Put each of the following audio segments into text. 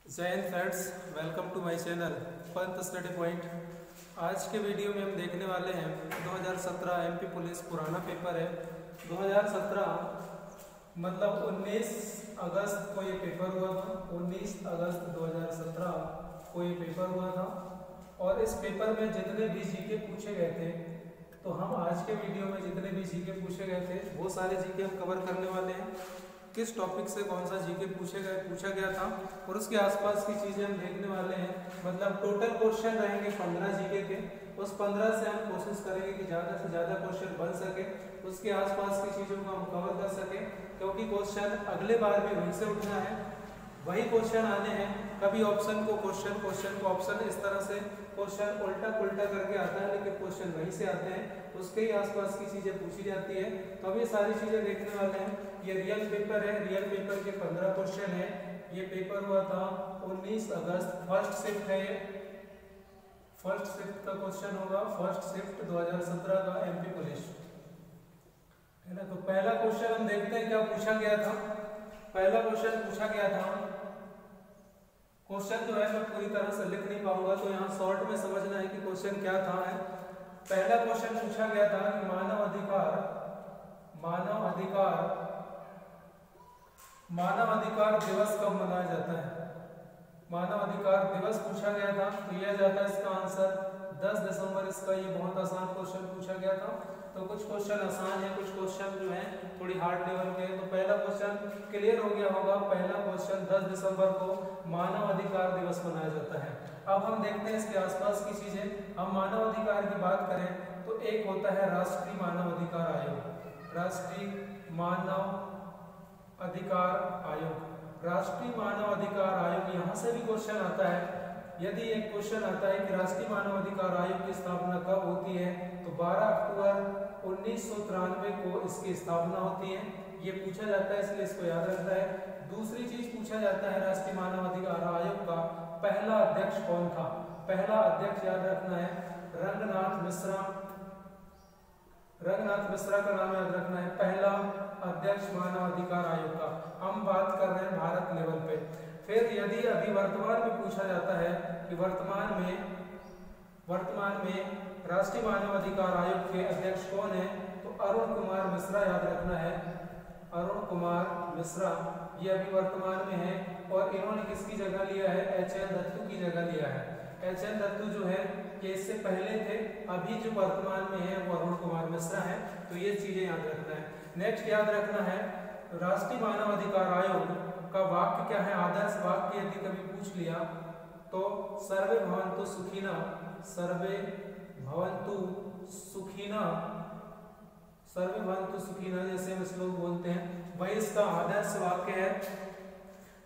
जय हिंद friends, welcome to my channel Pant study point. आज के वीडियो में हम देखने वाले हैं 2017 एमपी पुलिस पुराना पेपर है। 2017 मतलब 19 अगस्त को ये पेपर हुआ था। 19 अगस्त 2017 को ये पेपर हुआ था और इस पेपर में जितने भी जीके पूछे गए थे, तो हम आज के वीडियो में जितने भी जीके पूछे गए थे वो सारे जीके हम कवर करने वाले हैं। किस टॉपिक से कौन सा जीके पूछा गया था और उसके आसपास की चीज़ें हम देखने वाले हैं। मतलब टोटल क्वेश्चन रहेंगे 15 जीके के। उस 15 से हम कोशिश करेंगे कि ज़्यादा से ज़्यादा क्वेश्चन बन सके, उसके आसपास की चीज़ों को हम कवर कर सकें, क्योंकि क्वेश्चन अगले बार भी वहीं से उठना है, वही क्वेश्चन आने हैं। कभी ऑप्शन को ऑप्शन इस तरह से क्वेश्चन उल्टा पुल्टा करके आता है, लेकिन क्वेश्चन वहीं से आते हैं, उसके ही आसपास की चीज़ें पूछी जाती है। तो हम ये सारी चीज़ें देखने वाले हैं। ये रियल पेपर है, रियल पेपर के 15 क्वेश्चन है। ये पेपर हुआ था 19 अगस्त, फर्स्ट शिफ्ट है। ये फर्स्ट शिफ्ट का क्वेश्चन होगा, फर्स्ट शिफ्ट 2017 का एमपी पुलिस है ना। तो पहला क्वेश्चन हम देखते हैं क्या पूछा गया था। पहला क्वेश्चन पूछा गया था, क्वेश्चन जो है मैं पूरी तरह से लिख नहीं पाऊंगा, तो यहाँ शॉर्ट में समझना है कि क्वेश्चन क्या था। है पहला क्वेश्चन पूछा गया था कि मानव अधिकार दिवस कब मनाया जाता है। मानव अधिकार दिवस पूछा गया था, तो यह जाता है इसका आंसर 10 दिसंबर। इसका ये बहुत आसान क्वेश्चन पूछा गया था। तो कुछ क्वेश्चन आसान है, कुछ क्वेश्चन जो है थोड़ी हार्ड लेवल के। तो पहला क्वेश्चन क्लियर हो गया होगा। पहला क्वेश्चन 10 दिसंबर को मानव अधिकार दिवस मनाया जाता है। अब हम देखते हैं इसके आसपास की चीजें। हम मानव अधिकार की बात करें तो एक होता है राष्ट्रीय मानव अधिकार आयोग। राष्ट्रीय मानव अधिकार आयोग, राष्ट्रीय मानव अधिकार आयोग, यहाँ से भी क्वेश्चन आता है। यदि एक क्वेश्चन आता है कि राष्ट्रीय मानव अधिकार आयोग की स्थापना कब होती है, तो 12 अक्टूबर 1993 को इसकी स्थापना होती है। ये पूछा जाता है, इसलिए इसको याद रखना है। दूसरी चीज पूछा जाता है राष्ट्रीय मानव अधिकार आयोग का पहला अध्यक्ष कौन था। पहला अध्यक्ष याद रखना है रंगनाथ मिश्रा। रंगनाथ मिश्रा का नाम याद रखना है, पहला अध्यक्ष मानव अधिकार आयोग का। हम बात कर रहे हैं भारत लेवल पे। फिर यदि अभी वर्तमान में पूछा जाता है कि वर्तमान में राष्ट्रीय मानव अधिकार आयोग के अध्यक्ष कौन है, तो अरुण कुमार मिश्रा याद रखना है। अरुण कुमार मिश्रा ये अभी वर्तमान में है और इन्होंने किसकी जगह लिया है, एच.एन. दत्तू की जगह लिया है। एच.एन. दत्तू जो है ये इससे पहले थे, अभी जो वर्तमान में है वो अरुण कुमार मिश्रा है। तो ये चीजें याद रखना है। नेक्स्ट याद रखना है राष्ट्रीय मानव अधिकार आयोग का वाक्य क्या है, आदर्श वाक्य यदि कभी पूछ लिया तो सर्वे भवन्तु सुखिनः, सर्वे भवन्तु सुखिनः, सर्वे भवन्तु सुखिनः जैसे हम श्लोक बोलते हैं, वही इसका आदर्श वाक्य है।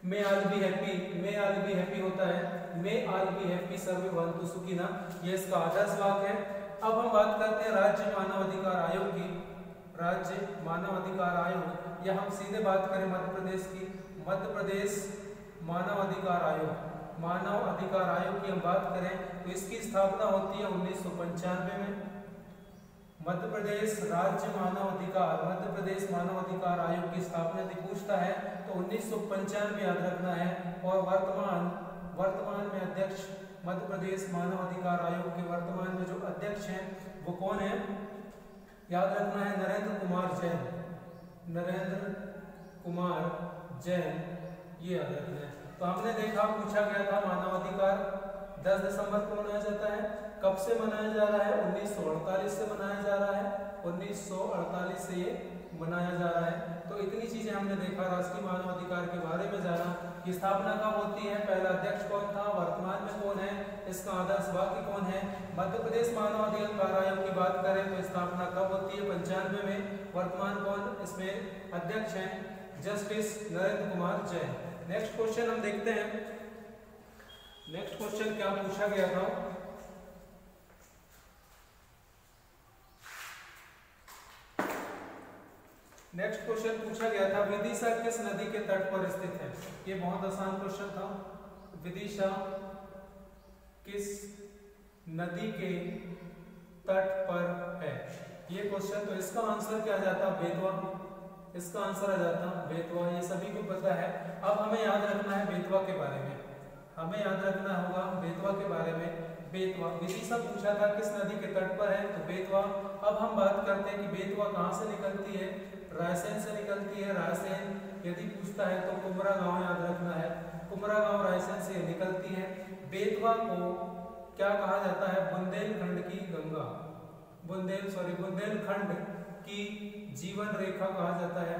May all be happy, may all be happy होता है, मे ऑल बी हैप्पी, सर्वे भवन्तु सुखिनः, ये इसका आदर्श वाक्य है। अब हम बात करते हैं राज्य मानव अधिकार आयोग की। राज्य मानव अधिकार आयोग, या हम सीधे बात करें मध्य प्रदेश की, मध्य प्रदेश मानव अधिकार आयोग। मानव अधिकार आयोग की हम बात करें तो इसकी स्थापना होती है 1995 में। मध्य प्रदेश राज्य मानव अधिकार, मध्य प्रदेश मानव अधिकार आयोग की स्थापना यदि पूछता है तो 1995 याद रखना है। और वर्तमान में अध्यक्ष मध्य प्रदेश मानव अधिकार आयोग के वर्तमान में जो अध्यक्ष हैं वो कौन है, याद रखना है नरेंद्र कुमार जैन। नरेंद्र कुमार जैन, ये याद रखना है। तो हमने देखा पूछा गया था मानव अधिकार 10 दिसंबर को मनाया जाता है। कब से मनाया जा रहा है, 1948 से मनाया जा रहा है। 1948 से ये मनाया जा रहा है। तो इतनी चीजें हमने देखा, राष्ट्रीय मानव अधिकार के बारे में जाना कि स्थापना कब होती है, पहला अध्यक्ष कौन था, वर्तमान में कौन है, इसका आदर्श वाक्य कौन है। मध्य प्रदेश मानव अधिकार आयोग की बात करें तो स्थापना कब होती है, 95 में। वर्तमान कौन इसमें अध्यक्ष है, justice Narendra Kumar Jain. Next question हम देखते हैं। नेक्स्ट क्वेश्चन क्या पूछा गया था, नेक्स्ट क्वेश्चन पूछा गया था विदिशा किस नदी के तट पर स्थित है। ये बहुत आसान क्वेश्चन था। विदिशा किस नदी के तट पर है, ये क्वेश्चन। तो इसका आंसर क्या आ जाता, बेतवा। इसका आंसर आ जाता बेतवा, ये सभी को पता है। अब हमें याद रखना है बेतवा के बारे में। हमें याद रखना होगा बेतवा के बारे में। बेतवा विदिशा पूछा था किस नदी के तट पर है, तो बेतवा। अब हम बात करते हैं कि बेतवा कहाँ से निकलती है, रायसेन से निकलती है। रायसेन यदि पूछता है तो कुमरा गांव याद रखना है, कुमरा गांव रायसेन से निकलती है। बेतवा को क्या कहा जाता है, बुंदेलखंड की गंगा, बुंदेलखंड की जीवन रेखा कहा जाता है,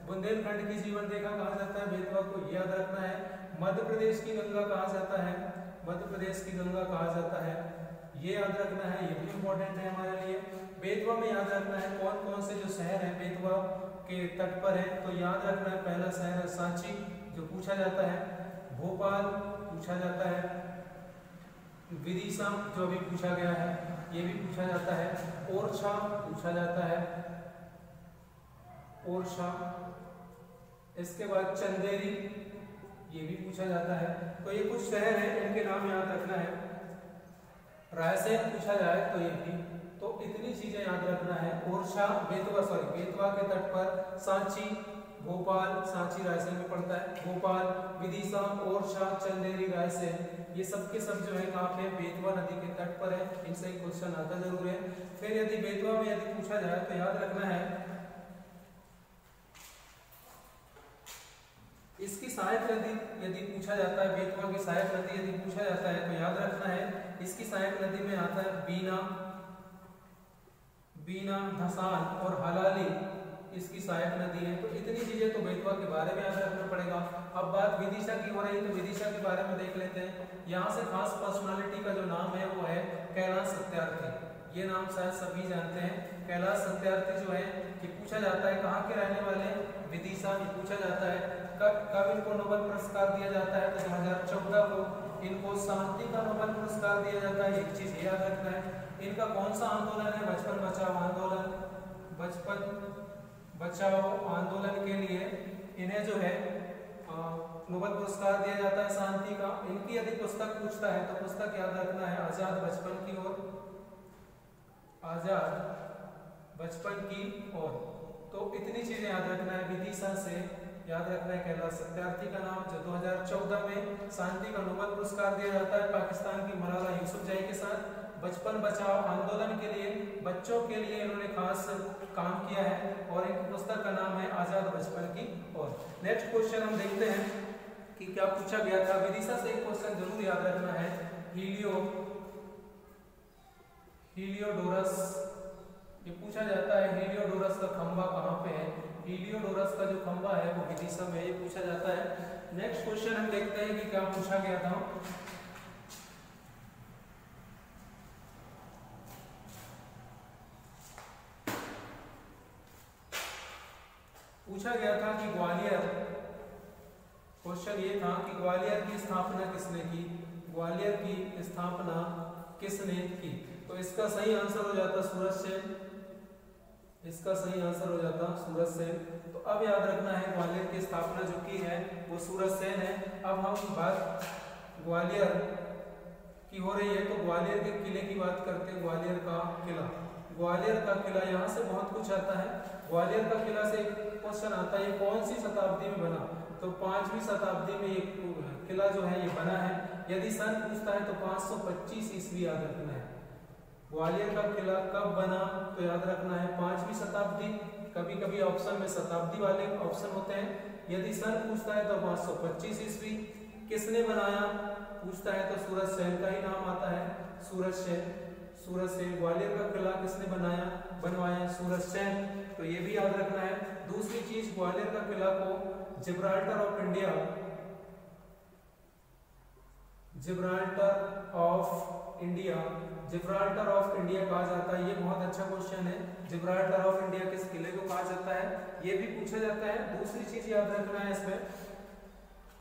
बुंदेलखंड की जीवन रेखा कहा जाता है बेतवा को, याद रखना है। मध्य प्रदेश की गंगा कहा जाता है, मध्य प्रदेश की गंगा कहा जाता है, ये याद रखना है, ये भी इंपॉर्टेंट है हमारे लिए। बेतवा में याद रखना है कौन कौन से जो शहर हैं बेतवा के तट पर है, तो याद रखना है पहला शहर है सांची जो पूछा जाता है, भोपाल पूछा जाता है, विदिशा जो अभी पूछा गया है ये भी पूछा जाता है, ओरछा पूछा जाता है, ओरछा। इसके बाद चंदेरी ये भी पूछा जाता है। तो ये कुछ शहर हैं, इनके नाम याद रखना है। रायसेन पूछा जाए तो ये भी, तो इतनी चीजें याद रखना है। ओरछा बेतवा के तट पर, सांची भोपाल, सांची रायसेन में पड़ता है, भोपाल, विदिशा, ओरछा, चंदेरी, रायसेन, ये सब के सब जो है कहाँ पे, बेतवा नदी के तट पर है। इनसे एक क्वेश्चन आता जरूर है। फिर यदि बेतवा में यदि पूछा जाए तो याद रखना है इसकी सहायक नदी यदि पूछा जाता है, बेतवा की सहायक नदी यदि पूछा जाता है तो याद रखना है इसकी सहायक नदी में आता है बीना, धसान और हलाली इसकी सहायक नदी है। तो इतनी चीजें तो बेतवा के बारे में याद रखना पड़ेगा। अब बात विदिशा की हो रही है तो विदिशा के बारे में देख लेते हैं। यहाँ से खास पर्सनालिटी का जो नाम है वो है कैलाश सत्यार्थी। ये नाम शायद सभी जानते हैं। कैलाश सत्यार्थी जो है कि पूछा जाता है कहाँ के रहने वाले, विदिशा में पूछा जाता है। कब इनको नोबेल पुरस्कार दिया जाता है, तो 2014 को इनको शांति का नोबेल पुरस्कार दिया जाता है। एक चीज याद रखना है, इनका कौन सा आंदोलन है, बचपन बचाओ आंदोलन, बचपन बचाओ आंदोलन के लिए इन्हें जो है नोबेल पुरस्कार दिया जाता है शांति का। इनकी यदि पुस्तक पूछता है तो पुस्तक याद रखना है आजाद बचपन की ओर, आजाद बचपन की ओर। तो इतनी चीजें याद रखना है। विदिशा से याद रखना है कैलाश सत्यार्थी का नाम, जो 2014 में शांति का नोबेल पुरस्कार दिया जाता है पाकिस्तान की मलाला यूसुफजई के साथ। बचपन बचाओ आंदोलन के लिए, बच्चों के लिए इन्होंने खास काम किया है और इनकी पुस्तक का नाम है आजाद बचपन की ओर। नेक्स्ट क्वेश्चन हम देखते हैं कि क्या पूछा गया था। विदिशा से एक क्वेश्चन जरूर याद रखना है, हीलियोडोरस, ये पूछा जाता है हीलियोडोरस का खंबा कहाँ पे है। हीलियोडोरस का जो खंबा है वो विदिशा में, ये पूछा जाता है। नेक्स्ट क्वेश्चन हम देखते हैं कि क्या पूछा गया था। पूछा गया था कि ग्वालियर, क्वेश्चन ये था कि ग्वालियर की स्थापना किसने की, ग्वालियर की स्थापना किसने की। तो इसका सही आंसर हो जाता सूरज सेन, इसका सही आंसर हो जाता सूरज सेन। तो अब याद रखना है ग्वालियर की स्थापना जो की है वो सूरज सेन है। अब हम बात ग्वालियर की हो रही है तो ग्वालियर के किले की बात करते हैं। ग्वालियर का किला, ग्वालियर का किला, यहाँ से बहुत कुछ आता है। ग्वालियर का किला से एक क्वेश्चन आता है, ये कौन सी शताब्दी में बना, तो 5वीं शताब्दी में ये किला जो है ये बना है। यदि सन पूछता है तो 525 ईस्वी याद रखना है। ग्वालियर का किला कब बना, तो याद रखना है 5वीं शताब्दी। कभी कभी ऑप्शन में शताब्दी वाले ऑप्शन होते हैं। यदि सन पूछता है तो 525 ईस्वी। किसने बनाया पूछता है तो सूरज सेन का ही नाम आता है, सूरज सेन, सूरज सेन। ग्वालियर का किला किसने बनवाया, सूरज सेन। तो ये भी याद रखना है। दूसरी चीज, ग्वालियर का किला को Gibraltar of India, Gibraltar of India, Gibraltar of India कहा जाता है। ये बहुत अच्छा क्वेश्चन है, जिब्राल्टर ऑफ इंडिया किस किले को कहा जाता है, ये भी पूछा जाता है। दूसरी चीज याद रखना है इसमें,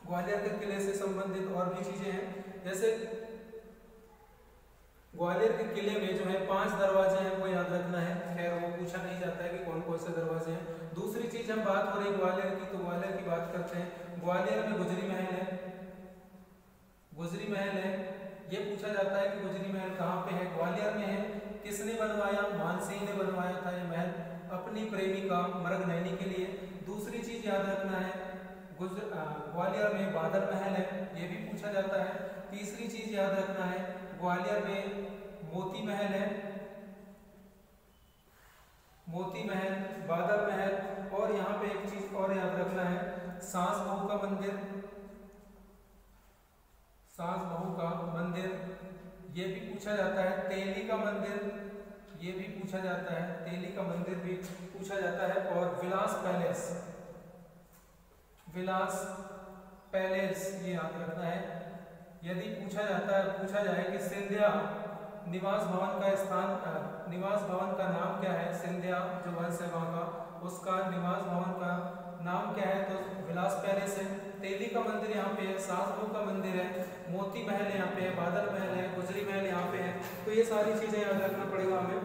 ग्वालियर के किले से संबंधित और भी चीजें हैं, जैसे ग्वालियर के किले में जो है 5 दरवाजे हैं वो याद रखना है। खैर वो पूछा नहीं जाता है कि कौन कौन से दरवाजे हैं। दूसरी चीज हम बात हो रही ग्वालियर की, तो ग्वालियर की बात करते हैं। ग्वालियर में गुजरी महल है, गुजरी महल है। ये पूछा जाता है कि गुजरी महल कहाँ पे है, ग्वालियर में है। किसने बनवाया, मानसिंह ने बनवाया था ये महल अपनी प्रेमिका मृगनयनी के लिए। दूसरी चीज याद रखना है, ग्वालियर में बादल महल है, ये भी पूछा जाता है। तीसरी चीज याद रखना है, ग्वालियर में मोती महल है, मोती महल, बादल महल, और यहाँ पे एक चीज और याद रखना है, सास बहू का मंदिर, सास बहू का मंदिर, ये भी पूछा जाता है। तेली का मंदिर, ये भी पूछा जाता है, तेली का मंदिर भी पूछा जाता है। और विलास पैलेस, विलास पैलेस ये याद रखना है। यदि पूछा जाता है, पूछा जाए कि सिंधिया निवास भवन का स्थान, निवास भवन का नाम क्या है, सिंधिया जो वंश है वहां का, उसका निवास भवन का नाम क्या है, तो विलास पैलेस है। तेली का मंदिर यहाँ पे है, सास बहू का मंदिर है, मोती महल यहाँ पे है, बादल महल है, गुजरी महल यहाँ पे है। तो ये सारी चीजें याद रखना पड़ेगा हमें।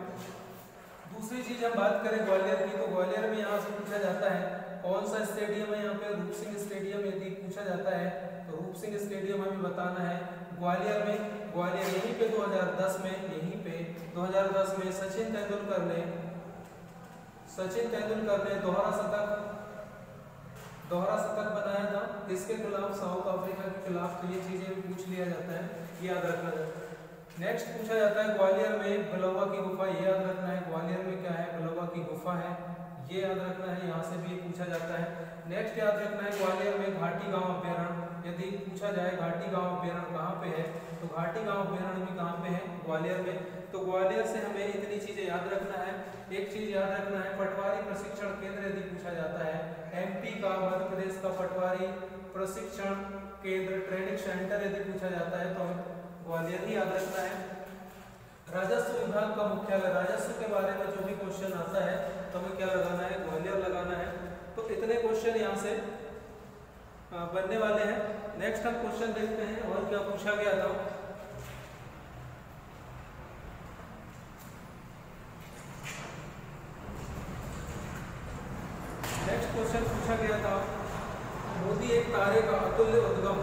दूसरी चीज हम बात करें ग्वालियर की, तो ग्वालियर में यहाँ से पूछा जाता है कौन सा स्टेडियम है, यहाँ पे रूप सिंह स्टेडियम यदि पूछा जाता है तो रूप सिंह स्टेडियम हमें बताना है। ग्वालियर में, ग्वालियर यहीं पे 2010 में, यहीं पे 2010 में सचिन तेंदुलकर ने दोहरा शतक बनाया था, किसके खिलाफ, साउथ अफ्रीका के खिलाफ। तो ये चीजें भी पूछ लिया जाता है, याद रखना है। नेक्स्ट पूछा जाता है ग्वालियर में बलौवा की गुफा, ये याद रखना है, ग्वालियर में क्या है, बलौवा की गुफा है, ये याद रखना है, यहाँ से भी पूछा जाता है। नेक्स्ट याद रखना है ग्वालियर में घाटी गांव अभ्यारण्य, यदि पूछा जाए घाटी गांव अभ्यारण्य कहाँ पे है, तो घाटी गांव अभ्यारण्य भी कहाँ पे है, ग्वालियर में। तो ग्वालियर से हमें इतनी चीजें याद रखना है। एक चीज याद रखना है, पटवारी प्रशिक्षण केंद्र यदि पूछा जाता है, एमपी का, मध्य प्रदेश का पटवारी प्रशिक्षण केंद्र, ट्रेनिंग सेंटर यदि पूछा जाता है तो ग्वालियर ही याद रखना है। राजस्व विभाग का मुख्यालय, राजस्व के बारे में जो भी क्वेश्चन आता है तो हमें क्या लगाना है, ग्वालियर लगाना है। तो इतने क्वेश्चन यहाँ से बनने वाले हैं। नेक्स्ट हम क्वेश्चन देखते हैं और क्या पूछा गया था। नेक्स्ट क्वेश्चन पूछा गया था, मोदी एक तारे का अतुल्य उद्गम,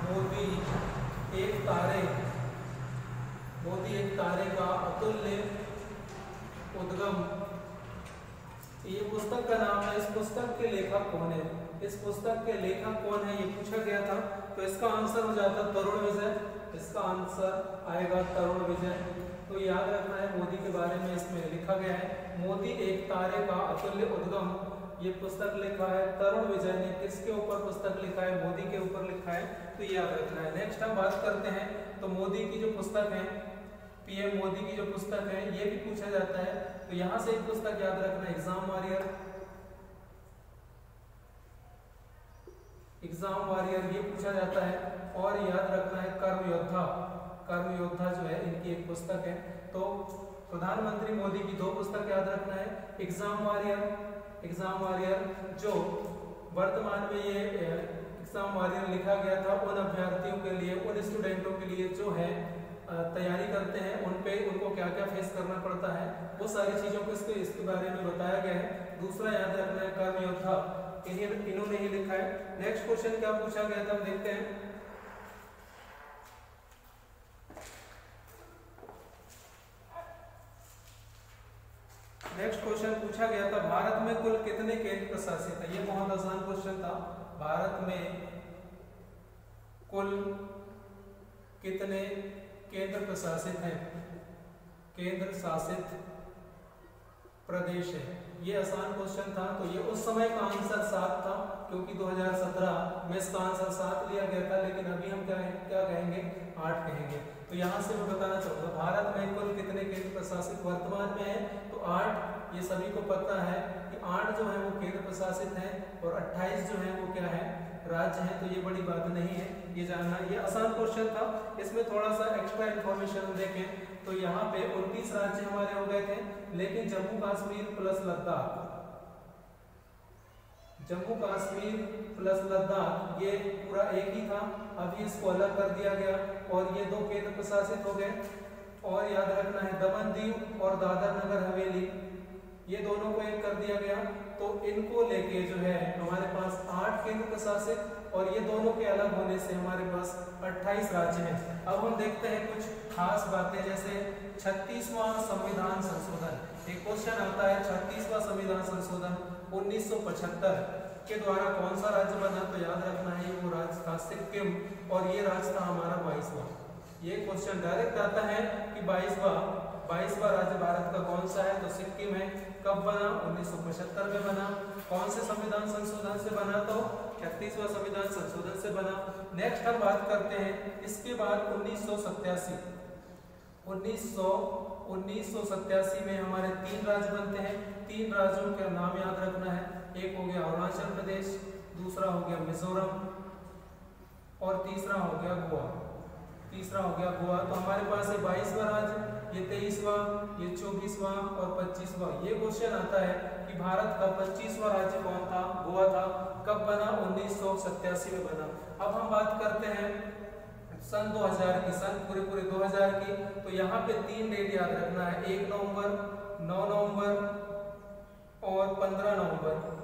मोदी एक तारे का अतुल्य उद्गम, ये पुस्तक का नाम है। इस पुस्तक के लेखक कौन है, इस पुस्तक के लेखक कौन है, ये पूछा गया था। तो इसका आंसर हो जाता तरुण विजय, इसका आंसर आएगा तरुण विजय। तो याद रखना है, मोदी के बारे में इसमें लिखा गया है, मोदी एक तारे का अतुल्य उद्गम, ये पुस्तक लिखा है तरुण विजय ने। किसके ऊपर पुस्तक लिखा है, मोदी के ऊपर लिखा है, तो ये याद रखना है। नेक्स्ट हम बात करते हैं, तो मोदी की जो पुस्तक है, पीएम मोदी की जो पुस्तक है, ये भी पूछा जाता है। तो यहाँ से एक पुस्तक याद रखना, एग्जाम वॉरियर ये पूछा जाता है। और याद रखना है कर्म योद्धा जो है, इनकी एक पुस्तक है। तो प्रधानमंत्री मोदी की दो पुस्तक याद रखना है, एग्जाम वॉरियर जो वर्तमान में ये एग्जाम वॉरियर लिखा गया था उन अभ्यर्थियों के लिए, उन स्टूडेंटों के लिए जो है तैयारी करते हैं, उनको क्या क्या फेस करना पड़ता है, वो सारी चीजों को इसके बारे में बताया गया है। दूसरा याद रखना है कर्म योद्धा, इन्होंने ही लिखा है। नेक्स्ट क्वेश्चन क्या पूछा गया था, हम देखते हैं। नेक्स्ट क्वेश्चन पूछा गया था, भारत में कुल कितने केंद्र प्रशासित है। ये बहुत आसान क्वेश्चन था। भारत में कुल कितने केंद्र प्रशासित हैं, केंद्र शासित प्रदेश है, ये आसान क्वेश्चन था। तो ये उस समय का आंसर 7 था, क्योंकि 2017 में इसका आंसर 7 लिया गया था, लेकिन अभी हम क्या कहेंगे, 8 कहेंगे। तो यहाँ से मैं बताना चाहूँगा, भारत में कुल कितने केंद्र प्रशासित वर्तमान में है, तो 8। ये सभी को पता है कि 8 जो है वो केंद्र प्रशासित है और 28 जो है वो क्या है, राज्य है। तो ये बड़ी बात नहीं है, ये जानना, ये आसान क्वेश्चन था। इसमें थोड़ा सा एक्स्ट्रा इन्फॉर्मेशन देखें तो यहाँ पे 29 राज्य हमारे हो गए थे, लेकिन जम्मू कश्मीर प्लस लद्दाख ये पूरा एक ही था। अभी इसको अलग कर दिया गया और ये 2 केंद्र प्रशासित हो गए। और याद रखना है, दमन दीव और दादर नगर हवेली, ये दोनों को एक कर दिया गया। तो इनको लेके जो है हमारे पास 8 केंद्र प्रशासित और ये दोनों के अलग होने से हमारे पास 28 राज्य हैं। अब हम देखते हैं कुछ खास बातें, जैसे 36वां संविधान संशोधन। एक क्वेश्चन आता है, 36वां संविधान संशोधन 1975 के द्वारा कौन सा राज्य बना, तो याद रखना है वो राज्य था सिक्किम और ये राज्य था हमारा 22वां। ये क्वेश्चन डायरेक्ट आता है कि 22वां राज्य भारत का कौन सा है, तो सिक्किम है। कब बना, 1975 में बना। कौन से संविधान संशोधन से बना, तो 31वां संविधान संशोधन से बना। नेक्स्ट हम बात करते हैं इसके बाद 1987 में हमारे 3 राज्य बनते हैं। 3 राज्यों का नाम याद रखना है, एक हो गया अरुणाचल प्रदेश, दूसरा हो गया मिजोरम और तीसरा हो गया गोवा। तो हमारे पास है 22वां राज्य, ये 23वां, ये 24वां और 25वां। ये क्वेश्चन आता है कि भारत का 25वां राज्य कौन था, गोवा था। कब बना, 1987 में बना। अब हम बात करते हैं सन 2000 की, सन पूरे 2000 की। तो यहाँ पे 3 डेट याद रखना है, 1 नवंबर, 9 नवंबर और 15 नवंबर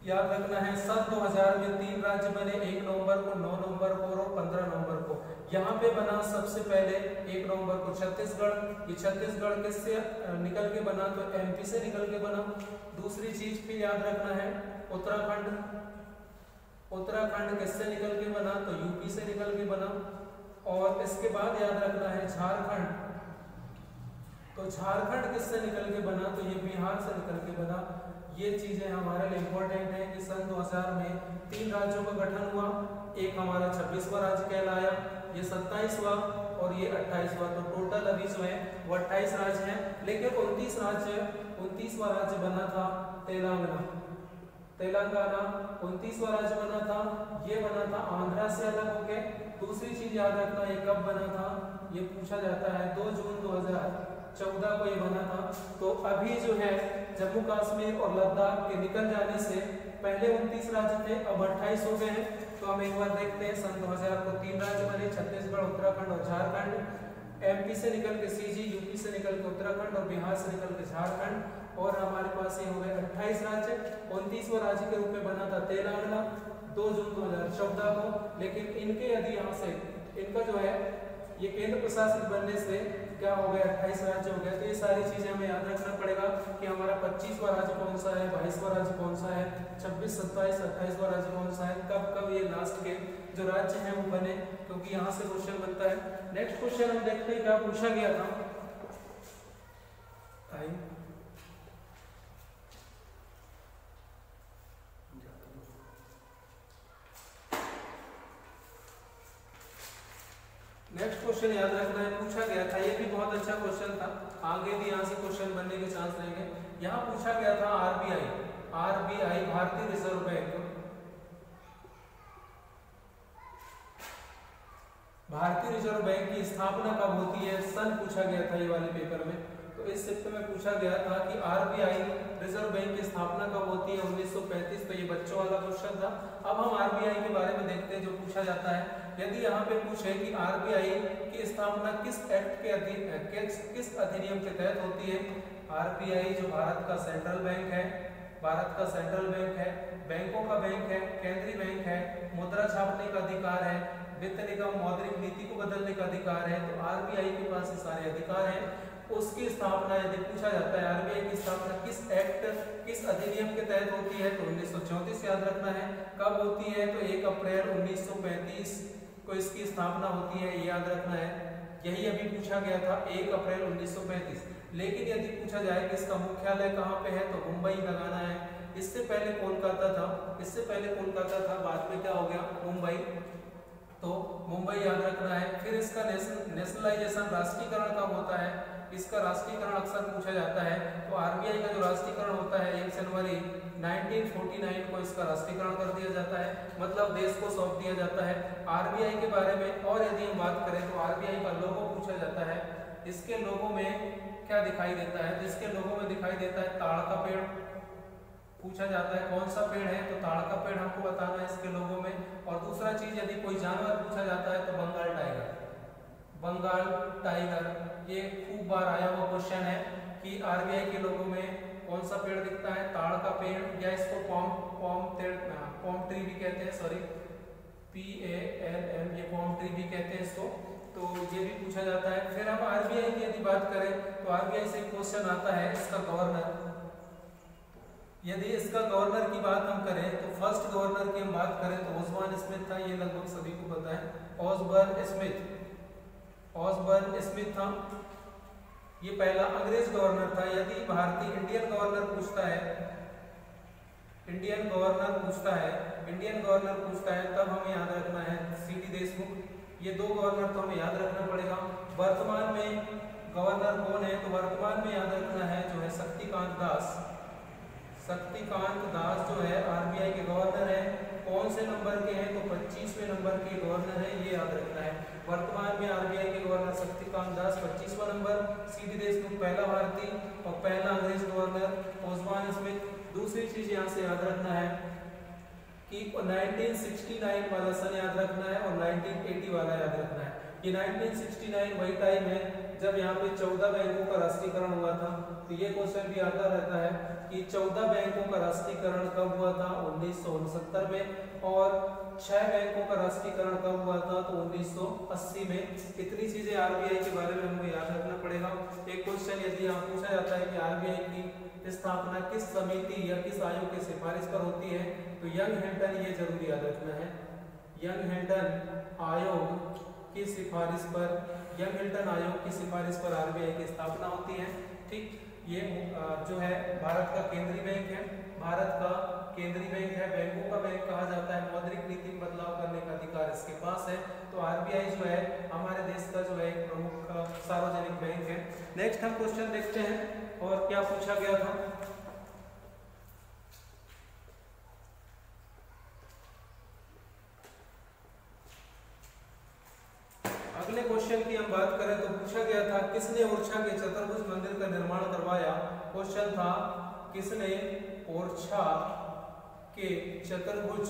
याद रखना है। सन 2000 में 3 राज्य बने, 1 नवंबर को, 9 नवंबर को और 15 नवंबर को। यहाँ पे बना सबसे पहले 1 नवंबर को छत्तीसगढ़। ये छत्तीसगढ़ किससे निकल के बना, तो एमपी से निकल के बना। दूसरी चीज फिर याद रखना है उत्तराखंड किससे निकल के बना, तो यूपी से निकल के बना। और इसके बाद याद रखना है झारखंड, तो झारखंड किससे निकल के बना, तो ये बिहार से निकल के बना। ये चीजें हमारे लिए इंपॉर्टेंट है कि सन 2000 में 3 राज्यों का गठन हुआ। एक हमारा 26वां राज्य कहलाया, ये 27वां और ये 28वां। तो टोटल अभी जो है वो 28 राज्य हैं। लेकिन 29वां राज्य बना था तेलंगाना। 29वां राज्य बना था, ये बना था आंध्रा से अलग होके। दूसरी चीज याद रखना, ये कब बना था, ये पूछा जाता है 2 जून 2014 को ये बना था। तो अभी जो है जम्मू कश्मीर और लद्दाख के निकल जाने से पहले 29 राज्य थे, अब 28 हो गए हैं। तो हम एक बार देखते हैं, सन 2000 को 3 राज्य बने, छत्तीसगढ़, उत्तराखंड और झारखंड। एमपी से निकल के सीजी, यूपी से निकल के उत्तराखंड और बिहार से निकल के झारखंड। और हमारे पास ये हो गए 28 राज्य। 29वां राज्य के रूप में बना था तेलंगाना 2 जून 2014 को। लेकिन इनके यदि यहाँ से इनका जो है ये केंद्र प्रशासित बनने से क्या हो गया, 28 राज्य हो गया। तो ये सारी चीजें हमें याद रखना पड़ेगा कि हमारा 25वां राज्य कौन सा है, 22वां राज्य कौन सा है, 26, 27, 28वां राज्य कौन सा है, कब कब ये लास्ट के जो राज्य हैं वो बने, क्योंकि यहाँ से क्वेश्चन बनता है। नेक्स्ट क्वेश्चन हम देखते हैं क्या पूछा गया था। नेक्स्ट क्वेश्चन याद रखना है, पूछा गया था, ये भी बहुत अच्छा क्वेश्चन था, आगे भी यहाँ से क्वेश्चन बनने के चांस रहेंगे। यहाँ पूछा गया था आरबीआई भारतीय रिजर्व बैंक, भारतीय रिजर्व बैंक की स्थापना कब होती है, सन पूछा गया था ये वाले पेपर में। तो इस शिफ्ट में पूछा गया था कि आरबीआई रिजर्व बैंक की स्थापना कब होती है, 1935। तो ये बच्चों वाला क्वेश्चन था। अब हम आरबीआई के बारे में देखते हैं जो पूछा जाता है। यदि यहाँ पे पूछे कि आरबीआई की स्थापना किस एक्ट के किस अधिनियम के तहत होती है। आरबीआई जो भारत का सेंट्रल बैंक है, बैंकों का बैंक है, केंद्रीय बैंक है, मुद्रा छापने का अधिकार है, वित्त निगम मौद्रिक नीति को बदलने का अधिकार है। तो आरबीआई के पास ये सारे अधिकार हैं। उसकी स्थापना यदि पूछा जाता है आरबीआई की स्थापना किस एक्ट किस अधिनियम के तहत होती है, तो 1934 याद रखना है। कब होती है, तो 1 अप्रैल 1935 को इसकी स्थापना होती है, ये याद रखना है। यही अभी पूछा गया था, 1 अप्रैल 1935। लेकिन यदि पूछा जाए कि इसका मुख्यालय कहाँ पे है, तो मुंबई लगाना है। इससे पहले कोलकाता था, बाद में क्या हो गया, मुंबई। तो मुंबई याद रखना है। फिर इसका नेशनलाइजेशन राष्ट्रीयकरण कब होता है, इसका राष्ट्रीयकरण अक्सर पूछा जाता है। तो आरबीआई का जो राष्ट्रीयकरण होता है 1 जनवरी 1949 को इसका राष्ट्रीयकरण कर दिया जाता है, मतलब देश को सौंप दिया जाता है। आरबीआई के बारे में और यदि हम बात करें तो आरबीआई का लोगो पूछा जाता है। इसके लोगो में क्या दिखाई देता है, तो इसके लोगो में दिखाई देता है ताड़ का पेड़। पूछा जाता है कौन सा पेड़ है, तो ताड़ का पेड़ हमको बताना है इसके लोगों में। और दूसरा चीज यदि कोई जानवर पूछा जाता है तो बंगाल टाइगर। ये खूब बार आया हुआ क्वेश्चन है कि आरबीआई के लोगों में कौन सा पेड़ दिखता है, ताड़ का पेड़, या इसको पॉम ट्री भी कहते हैं, सॉरी PALM, ये पॉम ट्री भी कहते हैं इसको। तो ये भी पूछा जाता है। फिर हम आरबीआई की यदि बात करें तो आरबीआई से क्वेश्चन आता है इसका गवर्नर, यदि इसका गवर्नर की बात हम करें तो फर्स्ट गवर्नर की हम बात करें तो ओसबर्न स्मिथ था, ये लगभग सभी को पता है। ऑसबर्न स्मिथ था, ये पहला अंग्रेज गवर्नर था। यदि भारतीय इंडियन गवर्नर पूछता है तब हमें याद रखना है सीडी देशमुख। ये दो गवर्नर तो हमें याद रखना पड़ेगा। वर्तमान में गवर्नर कौन है, तो वर्तमान में याद रखना है जो है शक्तिकांत दास जो है आरबीआई के गवर्नर है। कौन से नंबर के हैं, तो 25वें नंबर के गवर्नर है, ये याद रखना है। वर्तमान में आरबीआई के governor Shaktikanta Das 25वां number, CD Deshmukh पहला भारतीय और पहला अंग्रेज गवर्नर ओसबर्न स्मिथ। दूसरी चीज यहाँ से याद रखना है कि 1969 वाला सन याद रखना है और 1980 वाला याद रखना है। ये 1969 वही टाइम है जब यहाँ पे 14 बैंकों का राष्ट्रीयकरण हुआ था। तो ये क्वेश्चन भी आता रहता है कि 14 बैंकों का राष्ट्रीयकरण कब हुआ था, 1969 में, और 6 बैंकों का राष्ट्रीयकरण कब हुआ था, तो 1980 में। इतनी चीजें आरबीआई के बारे में हमें याद रखना पड़ेगा। एक क्वेश्चन यदि यहाँ पूछा जाता है कि आरबीआई की स्थापना किस समिति या किस आयोग की सिफारिश पर होती है, तो यंग हेल्टन, ये जरूर याद रखना है। यंग हेल्टन आयोग की सिफारिश पर आरबीआई की स्थापना होती है। ठीक, ये जो है भारत का केंद्रीय बैंक है, बैंकों का बैंक कहा जाता है। मौद्रिक नीति में बदलाव करने का अधिकार इसके पास है। तो आरबीआई जो है हमारे देश का जो है एक प्रमुख सार्वजनिक बैंक है। नेक्स्ट हम क्वेश्चन देखते हैं और क्या पूछा गया था। अगले क्वेश्चन की हम बात करें तो पूछा गया था किसने ओरछा के चतुर्भुज मंदिर का निर्माण करवाया। क्वेश्चन था किसने ओरछा के चतुर्भुज,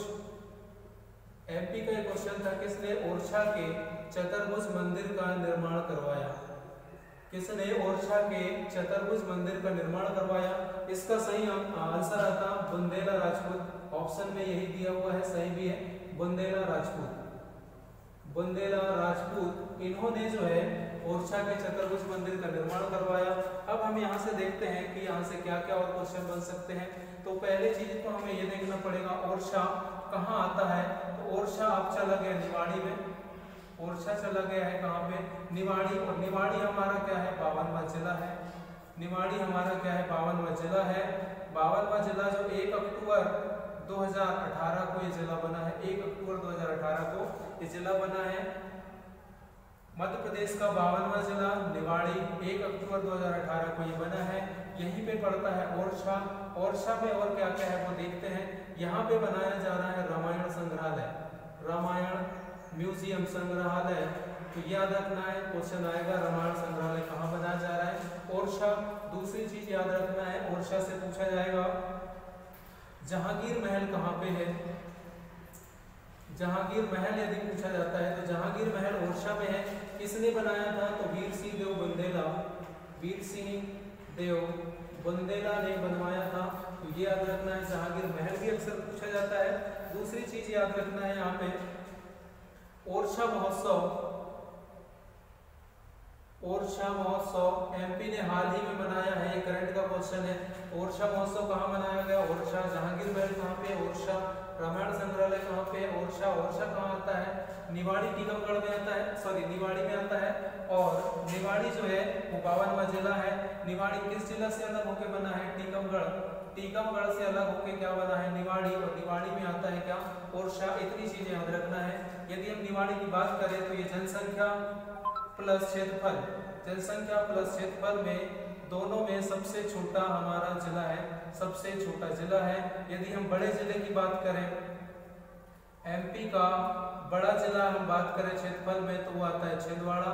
एमपी का क्वेश्चन था, किसने ओरछा के चतुर्भुज मंदिर का निर्माण करवाया। किसने ओरछा के चतुर्भुज मंदिर का निर्माण करवाया। इसका सही आंसर आता बुंदेला राजपूत। ऑप्शन में यही दिया हुआ है, सही भी है, बुंदेला राजपूत। इन्होंने जो है ओरछा के चतुर्भुज मंदिर का निर्माण करवाया। अब हम यहाँ से देखते हैं कि यहाँ से क्या क्या और क्वेश्चन बन सकते हैं। तो पहले चीज तो हमें ये देखना पड़ेगा ओरछा कहाँ आता है। तो ओरछा अब चला गया निवाड़ी में, ओरछा चला गया है कहाँ पे, निवाड़ी। और निवाड़ी हमारा क्या है, 52वां जिला है। निवाड़ी हमारा क्या है, 52वां जिला है। 52वां जिला जो 1 अक्टूबर 2018 को ये जिला बना है। 1 अक्टूबर 2018 को ये जिला बना है। मध्य प्रदेश का 52वां जिला निवाड़ी 1 अक्टूबर 2018 को ये बना है। यहीं पे पड़ता है ओरछा। ओरछा में और क्या क्या है वो देखते हैं। यहाँ पे बनाया जा रहा है रामायण संग्रहालय, रामायण म्यूजियम संग्रहालय। तो याद रखना है, क्वेश्चन आएगा रामायण संग्रहालय कहाँ बनाया जा रहा है, ओरछा। दूसरी चीज याद रखना है, ओरछा से पूछा जाएगा जहांगीर महल कहाँ पे है। जहांगीर महल यदि पूछा जाता है तो जहांगीर महल ओरछा में है। किसने बनाया था, तो वीर सिंह देव बुंदेला ने बनवाया था। तो ये याद रखना है। जहांगीर महल भी अक्सर पूछा जाता है। दूसरी चीज याद रखना है यहाँ पे ओरछा महोत्सव एमपी ने हाल ही में मनाया है। ये करंट का क्वेश्चन है। ओरछा महोत्सव कहाँ मनाया गया, ओरछा। जहांगीर महल कहाँ पे, ओरछा। रामायण संग्रहालय कहाँ पे, ओरछा। ओरछा कहाँ आता है, निवाड़ी टीकमगढ़ में आता है, सॉरी निवाड़ी में आता है। और निवाड़ी जो है वो 52वां जिला है। निवाड़ी किस जिला से अलग होकर बना है, टीकमगढ़ से अलग होकर क्या बना है, निवाड़ी। और निवाड़ी में आता है क्या, ओरछा। इतनी चीजें याद रखना है। यदि हम निवाड़ी की बात करें तो ये जनसंख्या प्लस क्षेत्रफल में दोनों में सबसे छोटा हमारा जिला है, सबसे छोटा जिला है। यदि हम बड़े जिले की बात करें, एमपी का बड़ा जिला हम बात करें क्षेत्रफल में तो वो आता है छिंदवाड़ा।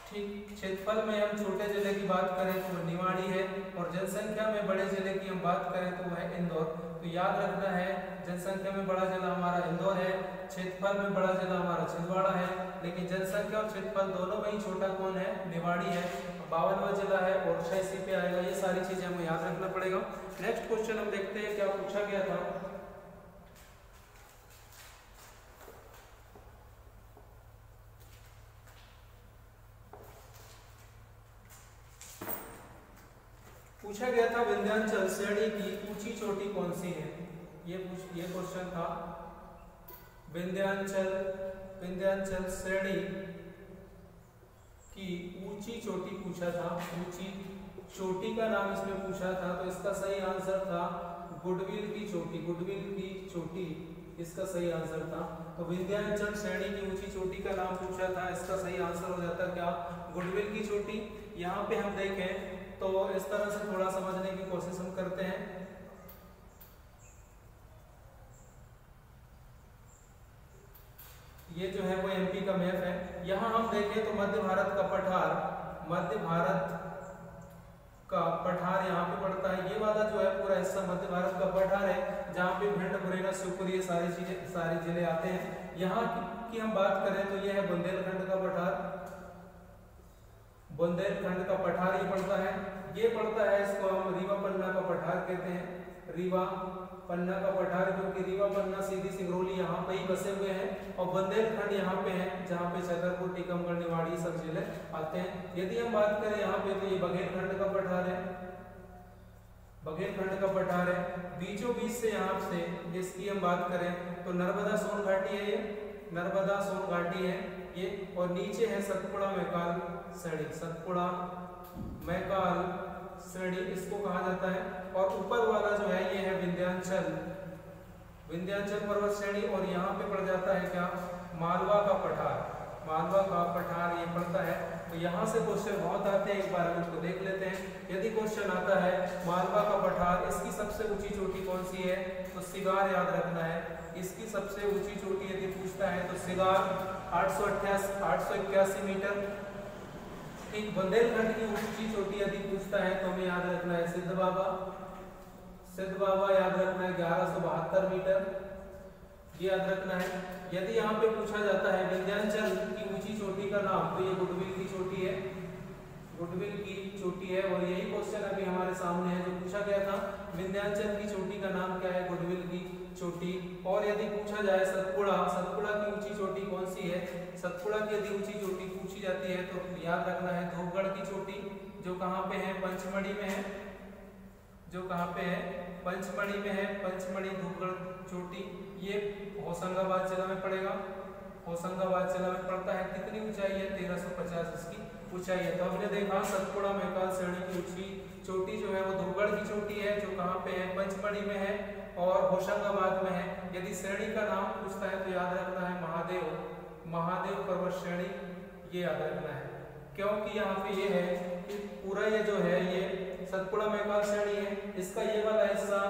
ठीक, क्षेत्रफल में हम छोटे जिले की बात करें तो निवाड़ी है। और जनसंख्या में बड़े जिले की हम बात करें तो वो है इंदौर। तो याद रखना है जनसंख्या में बड़ा जिला हमारा इंदौर है, क्षेत्रफल में बड़ा जिला हमारा छिंदवाड़ा है। लेकिन जनसंख्या और क्षेत्रफल दोनों में ही छोटा कौन है, निवाड़ी है। 52वां जिला है, ओरछा इसी पे आएगा। ये सारी चीजें हमें याद रखना पड़ेगा। नेक्स्ट क्वेश्चन हम देखते हैं क्या पूछा गया था। पूछा गया था विंध्याचल श्रेणी की ऊंची चोटी कौन सी है। ये क्वेश्चन था। विंध्याचल श्रेणी की ऊंची चोटी पूछा था। ऊंची चोटी का नाम इसमें पूछा था, तो इसका सही आंसर था गुडविल की चोटी। गुडविल की चोटी इसका सही आंसर था। तो विंध्याचल श्रेणी की ऊंची चोटी का नाम पूछा था, इसका सही आंसर हो जाता क्या, गुडविल की चोटी। यहाँ पे हम देखें तो इस तरह से थोड़ा समझने की कोशिश हम करते हैं। ये जो है वो एमपी का मैप है। यहाँ हम देखें तो मध्य भारत का पठार यहाँ पे पड़ता है। ये वाला जो है पूरा हिस्सा मध्य भारत का पठार है, जहाँ पे भिंड, मुरैना, शिवपुरी ये सारे जिले आते हैं। यहाँ की हम बात करें तो ये है बुंदेलखंड का पठार। बुंदेलखंड का पठार ये पड़ता है। इसको हम रीवा पन्ना का पठार कहते हैं। रीवा पन्ना का पठार, क्योंकि रीवा पन्ना, सीधी, सिंगरौली यहाँ पे ही बसे हुए हैं, और बुंदेलखंड यहाँ पे है, जहाँ पे छतरपुर, टीकमगढ़, निवाड़ी सब जिले आते हैं। यदि हम बात करें यहाँ पे तो ये बघेलखंड का पठार है। बघेलखंड का पठार है। बीचों बीच से यहाँ से जिसकी हम बात करें तो नर्मदा सोन घाटी है। ये नर्मदा सोन घाटी है ये, और नीचे है सतपुड़ा मैकाल श्रेणी। सतपुड़ा मैकाल श्रेणी इसको कहा जाता है। और ऊपर वाला जो है ये है विंध्याचल पर्वत श्रेणी, और यहाँ पे पड़ जाता है क्या, मालवा का पठार ये पड़ता है। तो यहाँ से क्वेश्चन बहुत आते हैं, एक बार हम इसको देख लेते हैं। यदि क्वेश्चन आता है मालवा का पठार, इसकी सबसे ऊंची चोटी कौन सी है, तो सिगार याद रखना है। इसकी सबसे ऊंची चोटी यदि पूछता है तो सिगार 881 मीटर। ठीक, बुंदेलखंड की ऊंची चोटी यदि पूछता है तो हमें याद रखना है सिद्ध बाबा याद रखना है 1172 मीटर, ये याद रखना है। यदि यहाँ पे पूछा जाता है विंध्याचल की ऊंची चोटी का नाम, तो ये गुडविल की चोटी है। और यही क्वेश्चन अभी हमारे सामने है जो पूछा गया था, विंध्याचल की चोटी का नाम क्या है, गुडविल की चोटी। और यदि पूछा जाए सतपुड़ा की ऊंची चोटी कौन सी है, सतपुड़ा की यदि ऊंची चोटी पूछी जाती है तो याद रखना है धूपगढ़ की चोटी, जो कहाँ पे है, पंचमढ़ी में है। पंचमढ़ी धूपगढ़ चोटी, ये होशंगाबाद जिला में पड़ेगा। पड़ता है। कितनी ऊंचाई है, 1350 इसकी ऊंचाई है। तो हमने देखा सतपुड़ा मैकाल श्रेणी की ऊंची चोटी जो है वो धूपगढ़ की चोटी है, जो कहाँ पे है, पंचमढ़ी में है और होशंगाबाद में है। यदि श्रेणी का नाम पूछता है तो याद रखना है महादेव पर्वत श्रेणी, ये याद रखना है। क्योंकि यहाँ पे ये है कि पूरा ये जो है ये सतपुड़ा मैकाल श्रेणी है, इसका ये वाला हिस्सा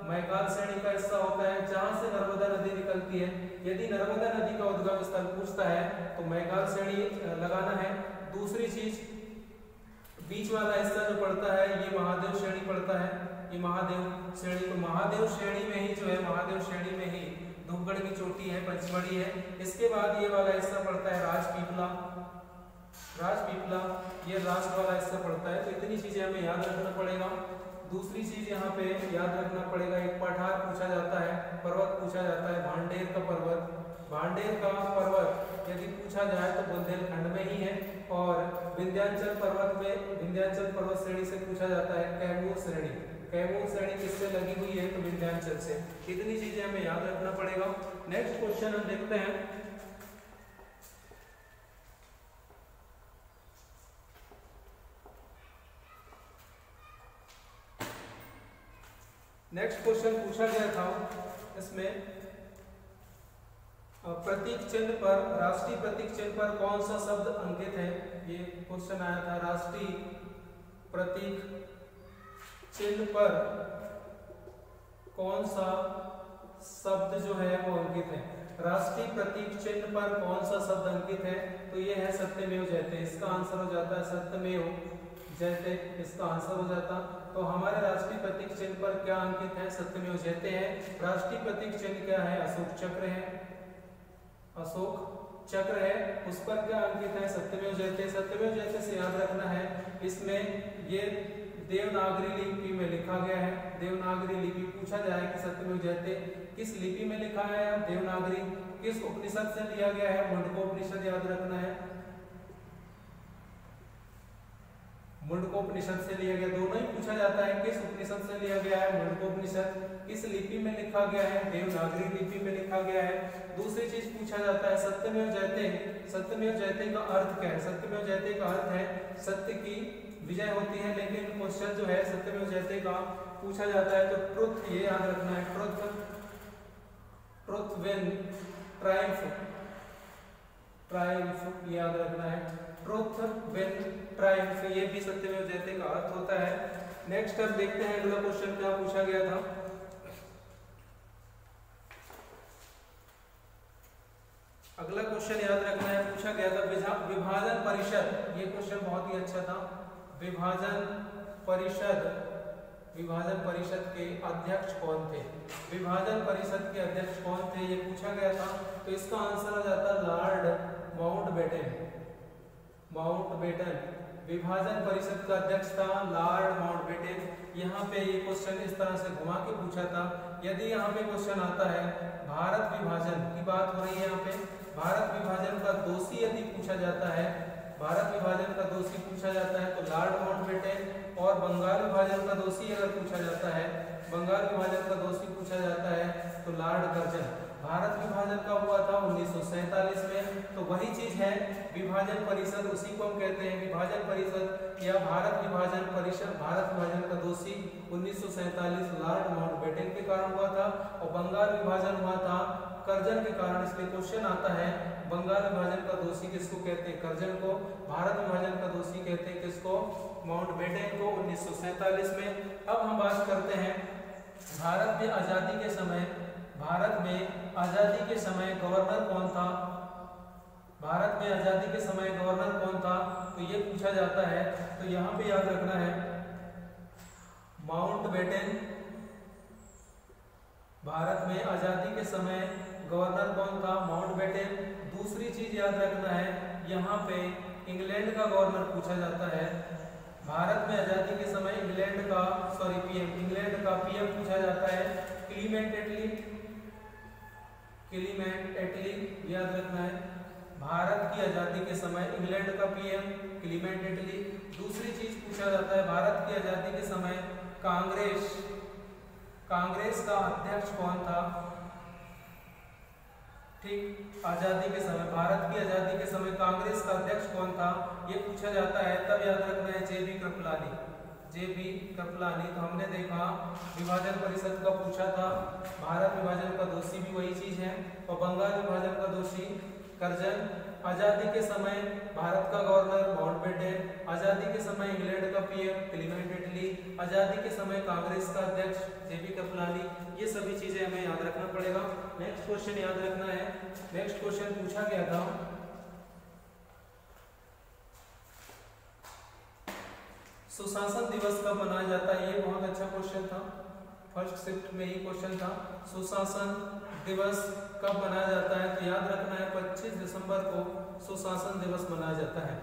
मैकाल श्रेणी का हिस्सा होता है, जहां से नर्मदा नदी निकलती है। यदि नर्मदा नदी का उद्गम स्थल पूछता है तो मैकाल श्रेणी लगाना है। दूसरी चीज, बीच वाला हिस्सा जो पड़ता है ये महादेव श्रेणी पड़ता है, ये महादेव श्रेणी। तो महादेव श्रेणी में ही धूपगढ़ की चोटी है, पंचमढ़ी है। इसके बाद ये वाला हिस्सा पड़ता है राजपीपला, ये लास्ट वाला हिस्सा पड़ता है। तो इतनी चीजें हमें याद रखना पड़ेगा। दूसरी चीज यहाँ पे याद रखना पड़ेगा, एक पठार पूछा जाता है, पर्वत पूछा जाता है, भांडेर का पर्वत यदि पूछा जाए तो बुंदेलखंड में ही है। और विंध्याचल पर्वत श्रेणी से पूछा जाता है कैमूर श्रेणी किससे लगी हुई है, तो विंध्याचल से। इतनी चीजें हमें याद रखना पड़ेगा। नेक्स्ट क्वेश्चन हम देखते हैं। नेक्स्ट क्वेश्चन पूछा गया था, इसमें राष्ट्रीय प्रतीक चिन्ह पर कौन सा शब्द अंकित है, ये क्वेश्चन आया था। राष्ट्रीय प्रतीक चिन्ह पर कौन सा शब्द जो है वो अंकित है। राष्ट्रीय प्रतीक चिन्ह पर कौन सा शब्द अंकित है, तो ये है सत्यमेव जयते। इसका आंसर हो जाता है सत्यमेव जयते, इसका आंसर हो जाता। तो हमारे राष्ट्रीय प्रतीक चिन्ह पर क्या अंकित है, सत्यमेव जयते है। राष्ट्रीय प्रतीक चिन्ह क्या है, अशोक चक्र है, उस पर क्या अंकित है, सत्यमेव जयते। सत्यमेव जयते से याद रखना है, इसमें ये देवनागरी लिपि में लिखा गया है। देवनागरी लिपि पूछा जाए कि सत्यमेव जयते किस लिपि में लिखा है, देवनागरी किस उपनिषद से लिया गया है, मुंडकोपनिषद याद रखना है। मुंडकोपनिषद से लिया गया। दोनों ही पूछा जाता है किस उपनिषद से लिया गया है, मुंडकोपनिषद। किस लिपि में लिखा गया है, देवनागरी लिपि में लिखा गया है। दूसरी चीज पूछा जाता है सत्यमेव जयते। सत्यमेव जयते का अर्थ क्या है? सत्यमेव जयते का अर्थ है सत्य की विजय होती है। लेकिन क्वेश्चन जो है सत्यमेव जयते का पूछा जाता है तो ट्रुथ, ये याद रखना है, ट्रुथ विन ट्रायम्फ, ट्रायम्फ याद रखना है, ट्रुथ विन ट्रायम्फ, ये भी सत्यमेव जयते का अर्थ होता है। नेक्स्ट अब देखते हैं अगला क्वेश्चन क्या पूछा गया था। अगला क्वेश्चन याद रखना है, पूछा गया था विभाजन परिषद। ये क्वेश्चन बहुत ही अच्छा था। विभाजन परिषद के अध्यक्ष कौन थे? विभाजन परिषद के अध्यक्ष कौन थे, ये पूछा गया था। तो इसका आंसर आ जाता लॉर्ड माउंटबेटन। विभाजन परिषद का अध्यक्ष था लॉर्ड माउंटबेटन। यहाँ पे ये क्वेश्चन इस तरह से घुमा के पूछा था। यदि यहाँ पे क्वेश्चन आता है भारत विभाजन की बात हो रही है, यहाँ पे भारत विभाजन का दोषी यदि पूछा जाता है, भारत विभाजन का दोषी पूछा जाता है तो लॉर्ड माउंटबेटन। और बंगाल विभाजन का दोषी अगर पूछा जाता है, बंगाल विभाजन का दोषी पूछा जाता है तो लॉर्ड कर्जन। भारत विभाजन कब हुआ था? 1947 में। तो वही चीज है विभाजन परिषद, उसी को हम कहते हैं विभाजन परिषद या भारत विभाजन परिषद। भारत विभाजन का दोषी 1947 लॉर्ड माउंटबेटन के कारण हुआ था और बंगाल विभाजन हुआ था कर्जन के कारण। इसलिए क्वेश्चन आता है बंगाल विभाजन का दोषी किसको कहते हैं? कर्जन को। भारत विभाजन का दोषी कहते हैं किसको? माउंटबेटन को 1947 में। अब हम बात करते हैं भारत में आजादी के समय, भारत में आजादी के समय गवर्नर कौन था? भारत में आजादी के समय गवर्नर कौन था? तो ये पूछा जाता है। तो यहाँ पे याद रखना है माउंटबेटन। भारत में आजादी के समय गवर्नर कौन था? माउंटबेटन। दूसरी चीज याद रखना है, यहाँ पे इंग्लैंड का गवर्नर पूछा जाता है। भारत में आजादी के समय इंग्लैंड का इंग्लैंड का पीएम पूछा जाता है क्लीमेंट एटली। याद रखना है भारत की आजादी के समय इंग्लैंड का पीएम क्लीमेंट एटली। दूसरी चीज पूछा जाता है भारत की आजादी के समय कांग्रेस का अध्यक्ष कौन था? ठीक, आजादी के समय, भारत की आजादी के समय कांग्रेस का अध्यक्ष कौन था ये पूछा जाता है। तब याद रखना है जेबी कृपलानी। तो हमने देखा विभाजन परिषद का पूछा था, भारत विभाजन का दोषी भी वही चीज है और बंगाल विभाजन का दोषी कर्जन। आजादी के समय भारत का गवर्नर माउंटबेटन, आजादी के समय इंग्लैंड का पीएम क्लीमेंट एटली, आजादी के समय कांग्रेस का अध्यक्ष जेबी कृपलानी। ये सभी चीजें हमें याद रखना पड़ेगा। नेक्स्ट क्वेश्चन याद रखना है, नेक्स्ट क्वेश्चन पूछा गया था सुशासन दिवस कब मनाया जाता है? ये बहुत अच्छा क्वेश्चन था, फर्स्ट शिफ्ट में ही क्वेश्चन था। सुशासन दिवस कब मनाया जाता है? तो याद रखना है 25 दिसंबर को सुशासन दिवस मनाया जाता है।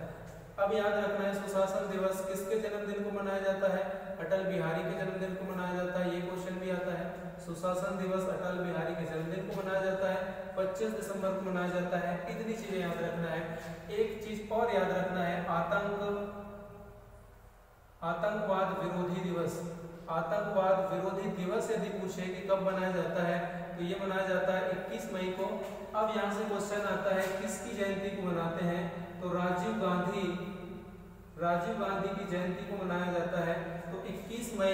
अब याद रखना है सुशासन दिवस किसके जन्मदिन को मनाया जाता है? अटल बिहारी के जन्मदिन को मनाया जाता है। ये क्वेश्चन भी आता है, सुशासन दिवस अटल बिहारी के जन्मदिन को मनाया जाता है, 25 दिसंबर को मनाया जाता है। इतनी चीजें याद रखना है। एक चीज और याद रखना है, आतंकवाद विरोधी दिवस। आतंकवाद विरोधी दिवस यदि पूछे कि कब मनाया जाता है तो ये मनाया जाता है 21 मई को। अब यहाँ से क्वेश्चन आता है किसकी जयंती को मनाते हैं? तो राजीव गांधी की जयंती को मनाया जाता है। तो 21 मई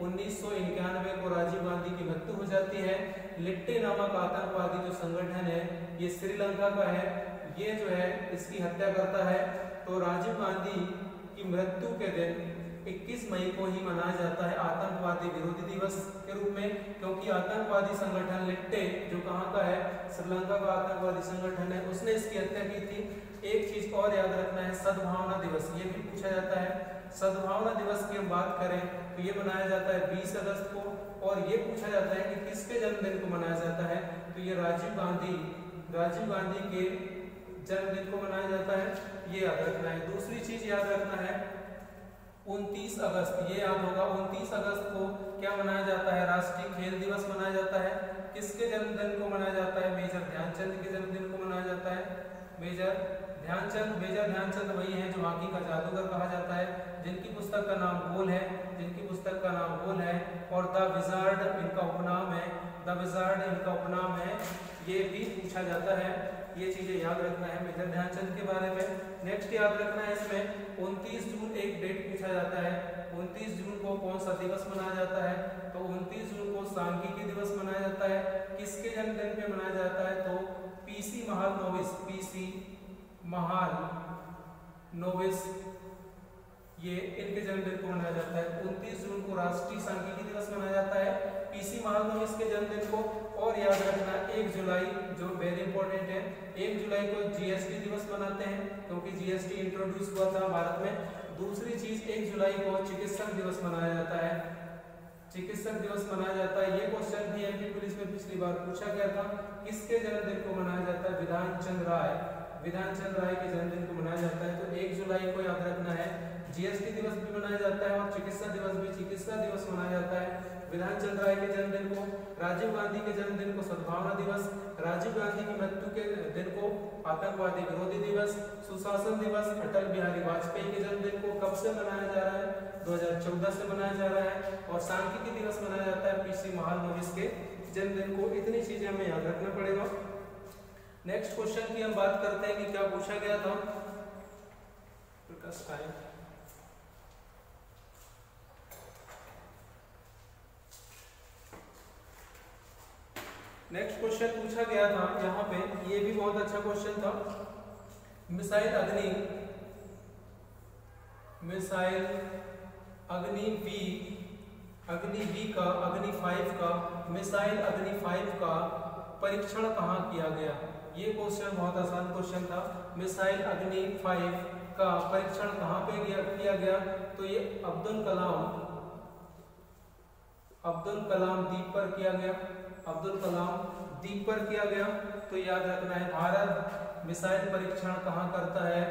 1991 को राजीव गांधी की मृत्यु हो जाती है। लिट्टे नामक आतंकवादी जो संगठन है ये श्रीलंका का है, ये जो है इसकी हत्या करता है। तो राजीव गांधी की मृत्यु के दिन 21 मई को ही मनाया जाता है आतंकवादी विरोधी दिवस के रूप में, क्योंकि आतंकवादी संगठन लिट्टे जो कहाँ का है? श्रीलंका का आतंकवादी संगठन है, उसने इसकी हत्या की थी। एक चीज और याद रखना है सद्भावना दिवस, ये भी पूछा जाता है। सद्भावना दिवस की हम बात करें तो ये मनाया जाता है 20 अगस्त को। और ये पूछा जाता है कि किसके जन्मदिन को मनाया जाता है? तो ये राजीव गांधी के जन्मदिन को मनाया जाता है, ये याद रखना है। दूसरी चीज याद रखना है 29 अगस्त, ये याद होगा 29 अगस्त को क्या मनाया जाता है? राष्ट्रीय खेल दिवस मनाया जाता है। किसके जन्मदिन को मनाया जाता है? मेजर ध्यानचंद के जन्मदिन को मनाया जाता है। मेजर ध्यानचंद, मेजर ध्यानचंद वही है जो हॉकी का जादूगर कहा जाता है, जिनकी पुस्तक का नाम गोल है, जिनकी पुस्तक का नाम गोल है। और द विजार्ड इनका उपनाम है, द विजार्ड इनका उपनाम है, ये भी पूछा जाता है। ये चीजें याद रखना है मेजर ध्यानचंद के बारे में। नेक्स्ट याद रखना है इसमें 29 जून एक डेट पूछा जाता है। 29 जून को कौन सा दिवस मनाया जाता है? तो 29 जून को सांख्यिकी दिवस मनाया जाता है। किसके जन्मदिन पे मनाया जाता है? तो पीसी महालनोबिस, पीसी महालनोबिस, ये इनके जन्मदिन को मनाया जाता है। 29 जून को राष्ट्रीय सांख्यिकी दिवस मनाया जाता है पीसी महालनोबिस के जन्मदिन को। और याद रखना 1 जुलाई जो वेरी इंपॉर्टेंट है, 1 जुलाई को जीएसटी दिवस मनाते हैं क्योंकि जीएसटी इंट्रोड्यूस हुआ था भारत में। दूसरी चीज 1 जुलाई को चिकित्सक दिवस मनाया जाता है, चिकित्सक दिवस मनाया जाता है। ये क्वेश्चन भी एमपी पुलिस में पिछली बार पूछा गया था। किसके जन्मदिन को मनाया जाता है? विधानचंद्र राय, विधानचंद्र राय के जन्मदिन को मनाया जाता है। तो 1 जुलाई को याद रखना है। जीएसटी दिवस भी मनाया जाता है और चिकित्सा दिवस भी, चिकित्सा दिवस मनाया जाता है विधानचंद्र राय के जन्मदिन को। राजीव गांधी के जन्मदिन को सद्भावना दिवस, राजीव गांधी की मृत्यु के दिन को आतंकवादी विरोधी दिवस, सुशासन दिवस। अटल बिहारी वाजपेयी के जन्मदिन को कब से मनाया जा रहा है? 2014 से मनाया जा रहा है। और सांख्यिकी दिवस मनाया जाता है पीसी महालनोबिस के जन्मदिन को। इतनी चीजें हमें याद रखना पड़ेगा। नेक्स्ट क्वेश्चन की हम बात करते हैं कि क्या पूछा गया था। नेक्स्ट क्वेश्चन पूछा गया था यहाँ पे, ये भी बहुत अच्छा क्वेश्चन था। मिसाइल अग्नि, मिसाइल अग्नि वी, अग्नि वी का, अग्नि 5 का, मिसाइल अग्नि 5 का परीक्षण कहाँ किया गया? ये क्वेश्चन बहुत आसान क्वेश्चन था। मिसाइल अग्नि 5 का परीक्षण कहाँ पे किया गया? तो ये अब्दुल कलाम द्वीप पर किया गया, अब्दुल कलाम द्वीप पर किया गया। तो याद रखना है भारत मिसाइल परीक्षण कहाँ करता है?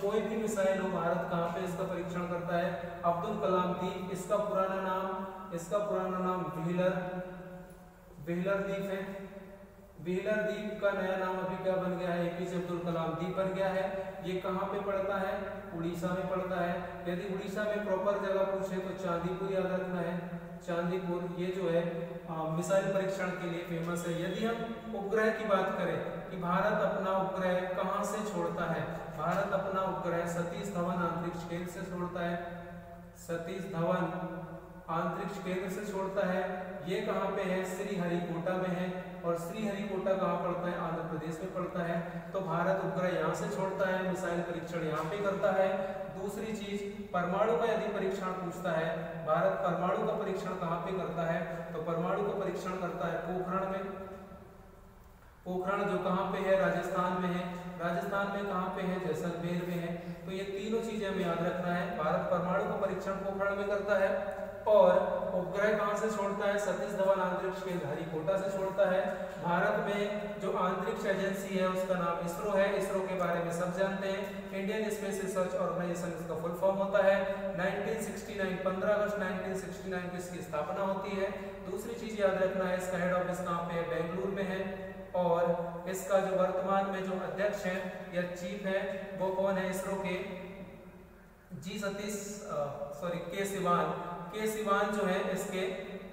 कोई भी मिसाइल हो भारत कहाँ पे इसका परीक्षण करता है? अब्दुल कलाम द्वीप। इसका पुराना नाम व्हीलर द्वीप है। व्हीलर द्वीप का नया नाम अभी क्या बन गया है? एपीजे अब्दुल कलाम द्वीप बन गया है। ये कहाँ पे पड़ता है? उड़ीसा में पड़ता है। यदि उड़ीसा में प्रॉपर जगह पूछे तो चांदीपुर याद रखना है, चांदीपुर। ये जो है मिसाइल परीक्षण के लिए फेमस है। यदि हम उपग्रह की बात करें कि भारत अपना उपग्रह कहाँ से छोड़ता है? भारत अपना उपग्रह सतीश धवन अंतरिक्ष केंद्र से छोड़ता है, सतीश धवन अंतरिक्ष केंद्र से छोड़ता है। ये कहाँ पे है? श्रीहरिकोटा में है। और श्रीहरिकोटा कहाँ पड़ता है? आंध्र प्रदेश में पड़ता है। तो भारत उपग्रह यहाँ से छोड़ता है, मिसाइल परीक्षण यहाँ पे करता है। दूसरी चीज, परमाणु का यदि परीक्षण पूछता है, भारत परमाणु का परीक्षण कहाँ पे करता है? तो परमाणु का परीक्षण करता है पोखरण में। पोखरण जो कहाँ पे है? राजस्थान में है। राजस्थान में कहाँ पे है? जैसलमेर में है। तो ये तीनों चीजें हमें याद रखना है। भारत परमाणु का परीक्षण पोखरण में करता है और उपग्रह कहाँ से छोड़ता है? सतीश धवन अंतरिक्ष केंद्र हरिकोटा से छोड़ता है। भारत में जो अंतरिक्ष एजेंसी है उसका नाम इसरो है। इसरो के बारे में सब जानते हैं। इंडियन स्पेस रिसर्च ऑर्गेनाइजेशन इसका फुल फॉर्म होता है। 1969 15 अगस्त 1969 को इसकी स्थापना होती है। दूसरी चीज याद रखना है, इसका हेड ऑफिस कहाँ पे है? बेंगलुरु में है। और इसका जो वर्तमान में जो अध्यक्ष है या चीफ है वो कौन है? इसरो के के सिवान जो है इसके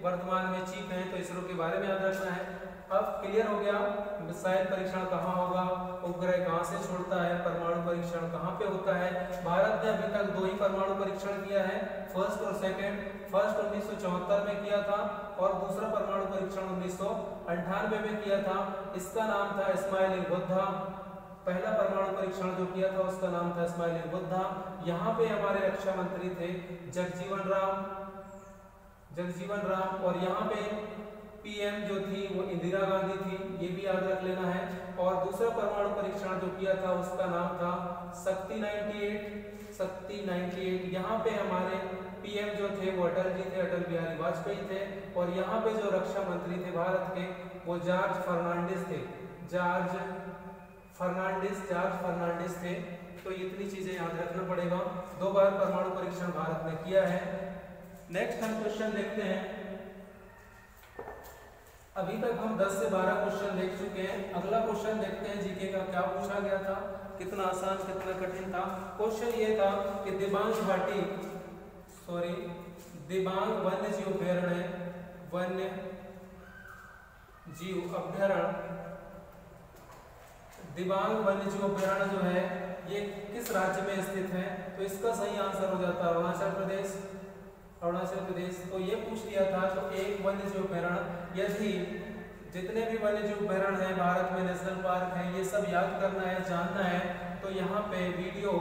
वर्तमान में चीफ हैं। तो इसरो के बारे में याद रखना है। अब क्लियर हो गया मिसाइल परीक्षण कहाँ होगा, उपग्रह कहाँ से छोड़ता है, परमाणु परीक्षण कहाँ पे होता है। भारत ने अभी तक 2 ही परमाणु परीक्षण किया है, फर्स्ट और सेकंड। फर्स्ट 1974 में किया था और दूसरा परमाणु परीक्षण 1998 में किया था। इसका नाम था इस्माइल बुद्धा। पहला परमाणु परीक्षण जो किया था उसका नाम था इस्माइल बुद्धा। यहाँ पे हमारे रक्षा मंत्री थे जगजीवन राम और यहाँ पे पीएम जो थी वो इंदिरा गांधी थी, ये भी याद रख लेना है। और दूसरा परमाणु परीक्षण जो किया था उसका नाम था शक्ति 98। यहाँ पे हमारे पीएम जो थे वो अटल जी थे, अटल बिहारी वाजपेयी थे। और यहाँ पे जो रक्षा मंत्री थे भारत के वो जॉर्ज फर्नांडिस थे। तो इतनी चीजें याद रखना पड़ेगा। 2 बार परमाणु परीक्षण भारत ने किया है। नेक्स्ट हम क्वेश्चन देखते हैं। अभी तक हम 10 से 12 क्वेश्चन देख चुके हैं। अगला क्वेश्चन देखते हैं जीके का क्या पूछा गया था। कितना आसान कितना कठिन था। क्वेश्चन ये था कि दिबांग घाटी दिबांग वन्य जीव अभ्यारण्य दिबांग वन्य जीव अभ्यारण्य जो है ये किस राज्य में स्थित है? तो इसका सही आंसर हो जाता है अरुणाचल प्रदेश। तो ये पूछ लिया था। तो एक वन्य जीव अभ्यारण्य, यदि जितने भी वन्य जीव अभ्यारण्य हैं भारत में, नेशनल पार्क हैं, ये सब याद करना है, जानना है। तो यहाँ पे वीडियो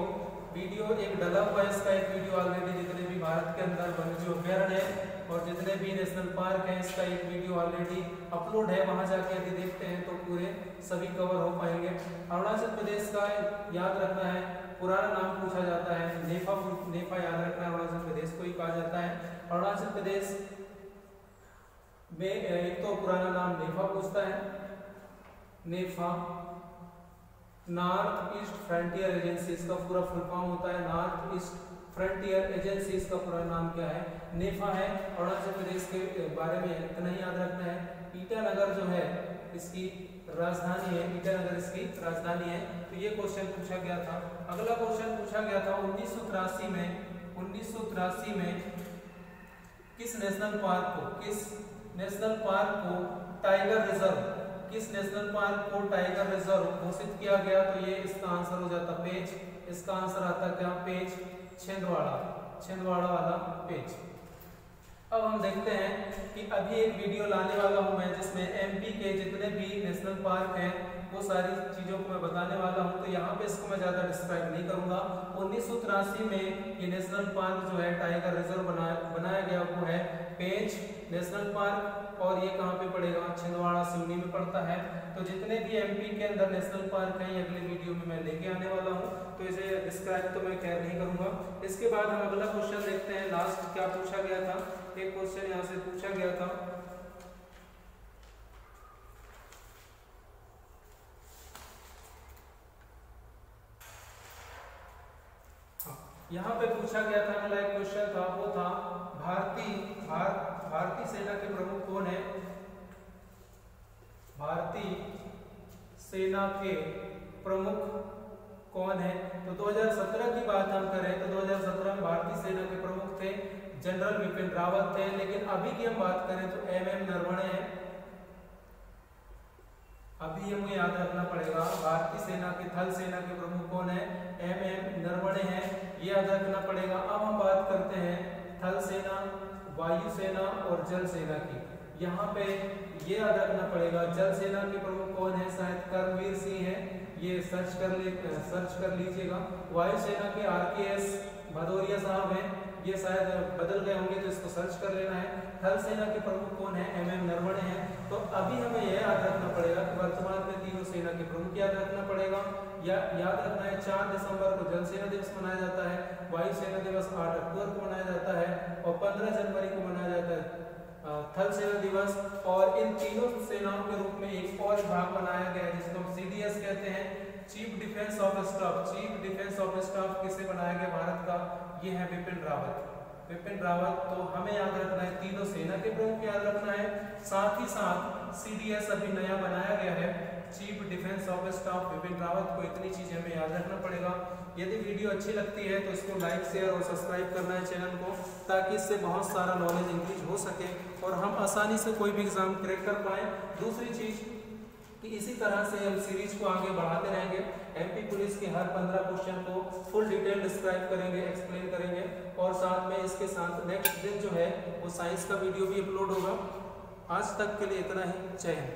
एक डला हुआ है, इसका एक वीडियो ऑलरेडी जितने भी भारत के अंदर वन्य जीव अभ्यारण्य है और जितने भी नेशनल पार्क है, इसका एक वीडियो ऑलरेडी अपलोड है। वहां जाके यदि देखते हैं तो पूरे सभी कवर हो पाएंगे। अरुणाचल प्रदेश का याद रखना है, पुराना नाम पूछा जाता है नेफा याद रखना है। अरुणाचल प्रदेश को ही कहा जाता है। अरुणाचल प्रदेश में एक तो पुराना नाम नेफा पूछता है, नेफा नॉर्थ ईस्ट फ्रंटियर एजेंसी, इसका पूरा फुल फॉर्म होता है नॉर्थ ईस्ट फ्रंटियर एजेंसी, इसका पूरा नाम क्या है? नेफा है। अरुणाचल प्रदेश के बारे में इतना ही याद रखना है। ईटानगर जो है इसकी राजधानी है, ईटानगर इसकी राजधानी है। तो ये क्वेश्चन पूछा गया था। अगला क्वेश्चन पूछा गया था 1983 में किस नेशनल पार्क को टाइगर रिजर्व घोषित किया गया? तो ये इसका आंसर हो जाता पेज, इसका आंसर आता क्या? पेज छिंदवाड़ा वाला पेज। अब हम देखते हैं कि अभी एक वीडियो लाने वाला हूं मैं जिसमें एमपी के जितने भी नेशनल पार्क हैं वो सारी चीजों को मैं बताने वाला हूं। तो यहाँ पे इसको मैं ज्यादा डिस्क्राइब नहीं करूंगा। 1983 में ये नेशनल पार्क जो है टाइगर रिजर्व बनाया गया वो है पेंच नेशनल पार्क, और ये कहाँ पे पड़ेगा? छिंदवाड़ा सिवनी में पड़ता है। तो जितने भी एमपी के अंदर नेशनल पार्क हैं अगले वीडियो में मैं लेके आने वाला हूँ, तो इसे डिस्क्राइब तो मैं खैर नहीं करूंगा। इसके बाद हम अगला क्वेश्चन देखते हैं। लास्ट क्या पूछा गया था? एक क्वेश्चन यहाँ से पूछा गया था, यहाँ पे पूछा गया था, अगला एक क्वेश्चन था, वो था भारतीय सेना के प्रमुख कौन है? भारतीय सेना के प्रमुख कौन है? तो 2017 की बात हम करें तो 2017 में भारतीय सेना के प्रमुख थे जनरल बिपिन रावत थे। लेकिन अभी की हम बात करें तो एमएम नरवणे हैं। अभी हमें याद रखना पड़ेगा भारतीय सेना के थल सेना के प्रमुख कौन है? एमएम नरवणे हैं, ये याद रखना पड़ेगा। अब हम बात करते हैं थल सेना, वायु सेना और जल सेना की। यहाँ पे ये याद रखना पड़ेगा जल सेना के प्रमुख कौन है? शायद करमवीर सिंह है, ये सर्च कर लीजिएगा। वायु सेना के आरकेएस भदौरिया साहब हैं, ये शायद बदल गए होंगे तो इसको सर्च कर लेना है। थल सेना के प्रमुख कौन है? एमएम नरवणे हैं। तो अभी हमें यह याद रखना पड़ेगा कि वर्तमान में तीनों सेना के प्रमुख याद रखना पड़ेगा। या याद रखना है 4 दिसंबर को जल सेना दिवस मनाया जाता है, वायु सेना दिवस 8 अक्टूबर को मनाया जाता है और 15 जनवरी को मनाया जाता है थल सेना दिवस। और इन तीनों सेनाओं के रूप में एक और विभाग बनाया गया है जिसको हम सीडीएस कहते हैं, चीफ डिफेंस ऑफ स्टाफ। किसे बनाया गया भारत का? ये है बिपिन रावत। तो हमें याद रखना है तीनों सेना के प्रमुख याद रखना है, साथ ही साथ सीडीएस अभी नया बनाया गया है, chief defence of staff Bipin Rawat को। इतनी चीजें हमें याद रखना पड़ेगा। यदि वीडियो अच्छी लगती है तो इसको लाइक शेयर और सब्सक्राइब करना है चैनल को, ताकि इससे बहुत सारा नॉलेज इंक्रीज हो सके और हम आसानी से कोई भी एग्जाम क्रैक कर पाए। दूसरी चीज कि इसी तरह से हम सीरीज को आगे बढ़ाते रहेंगे। एमपी पुलिस के हर 15 क्वेश्चन को फुल डिटेल डिस्क्राइब करेंगे, एक्सप्लेन करेंगे, और साथ में इसके साथ नेक्स्ट दिन जो है वो साइंस का वीडियो भी अपलोड होगा। आज तक के लिए इतना ही। जय हिंद।